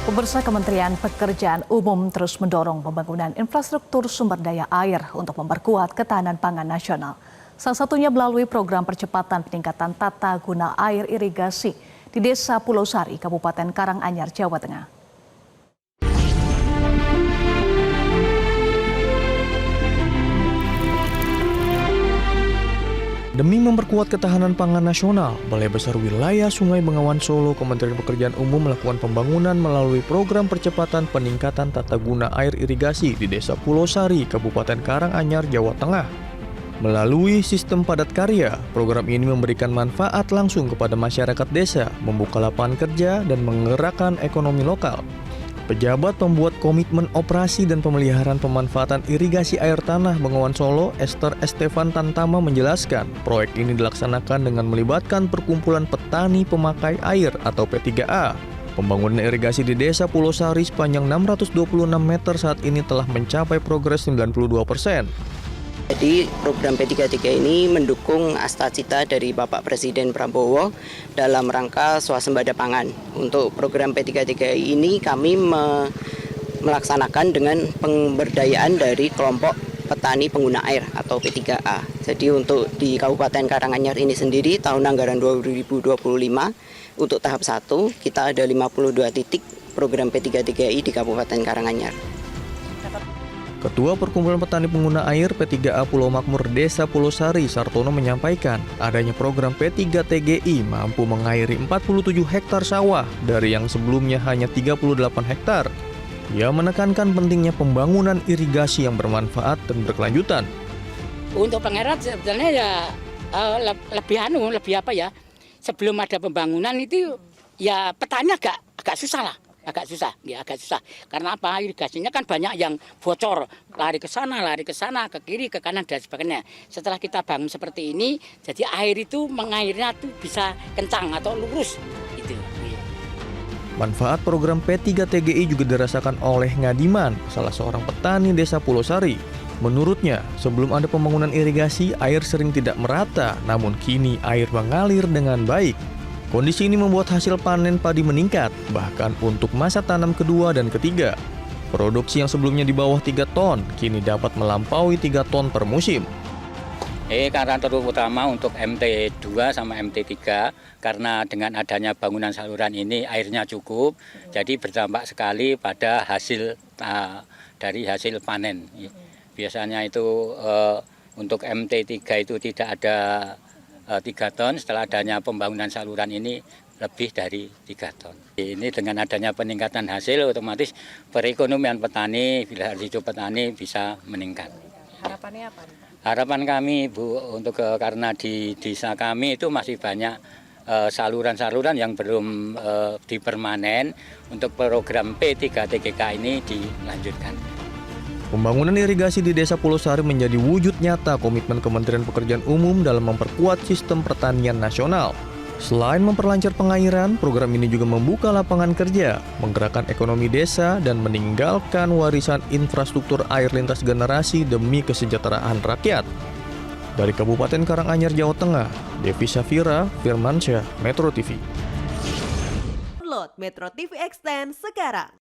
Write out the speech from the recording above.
Pemirsa, Kementerian Pekerjaan Umum terus mendorong pembangunan infrastruktur sumber daya air untuk memperkuat ketahanan pangan nasional. Salah satunya melalui program percepatan peningkatan tata guna air irigasi di Desa Pulau Sari, Kabupaten Karanganyar, Jawa Tengah. Demi memperkuat ketahanan pangan nasional, Balai Besar Wilayah Sungai Bengawan Solo, Kementerian Pekerjaan Umum melakukan pembangunan melalui program percepatan peningkatan tata guna air irigasi di Desa Pulau Sari, Kabupaten Karanganyar, Jawa Tengah. Melalui sistem padat karya, program ini memberikan manfaat langsung kepada masyarakat desa, membuka lapangan kerja, dan menggerakkan ekonomi lokal. Pejabat pembuat komitmen operasi dan pemeliharaan pemanfaatan irigasi air tanah Bengawan Solo, Esther Estefan Tantama menjelaskan, proyek ini dilaksanakan dengan melibatkan perkumpulan petani pemakai air atau P3A. Pembangunan irigasi di Desa Pulau Sari sepanjang 626 meter saat ini telah mencapai progres 92%. Jadi program P33 ini mendukung asta-cita dari Bapak Presiden Prabowo dalam rangka swasembada pangan. Untuk program P33 ini kami melaksanakan dengan pemberdayaan dari kelompok petani pengguna air atau P3A. Jadi untuk di Kabupaten Karanganyar ini sendiri tahun anggaran 2025 untuk tahap 1 kita ada 52 titik program P33I di Kabupaten Karanganyar. Ketua Perkumpulan Petani Pengguna Air P3A Pulau Makmur Desa Pulau Sari, Sartono menyampaikan, adanya program P3TGI mampu mengairi 47 hektar sawah dari yang sebelumnya hanya 38 hektar. Ia menekankan pentingnya pembangunan irigasi yang bermanfaat dan berkelanjutan. Untuk pengairan sebetulnya ya lebih apa ya? Sebelum ada pembangunan itu ya petani agak susah lah. Agak susah. Karena apa? Irigasinya kan banyak yang bocor, lari ke sana, ke kiri, ke kanan dan sebagainya. Setelah kita bangun seperti ini, jadi air itu mengairnya tuh bisa kencang atau lurus. Gitu. Manfaat program P3TGI juga dirasakan oleh Ngadiman, salah seorang petani Desa Pulau Sari. Menurutnya, sebelum ada pembangunan irigasi, air sering tidak merata, namun kini air mengalir dengan baik. Kondisi ini membuat hasil panen padi meningkat, bahkan untuk masa tanam kedua dan ketiga. Produksi yang sebelumnya di bawah 3 ton, kini dapat melampaui 3 ton per musim. Karena terutama untuk MT2 sama MT3, karena dengan adanya bangunan saluran ini airnya cukup, jadi berdampak sekali pada hasil dari hasil panen. Biasanya itu untuk MT3 itu tidak ada 3 ton, setelah adanya pembangunan saluran ini lebih dari 3 ton. Ini dengan adanya peningkatan hasil otomatis perekonomian petani, pilihan hidup petani bisa meningkat. Harapannya apa? Harapan kami Bu, untuk karena di desa kami itu masih banyak saluran-saluran yang belum dipermanen, untuk program P3TGK ini dilanjutkan. Pembangunan irigasi di Desa Pulau Sari menjadi wujud nyata komitmen Kementerian Pekerjaan Umum dalam memperkuat sistem pertanian nasional. Selain memperlancar pengairan, program ini juga membuka lapangan kerja, menggerakkan ekonomi desa, dan meninggalkan warisan infrastruktur air lintas generasi demi kesejahteraan rakyat. Dari Kabupaten Karanganyar, Jawa Tengah, Devi Safira, Firmansyah, Metro TV. Download Metro TV Extend sekarang.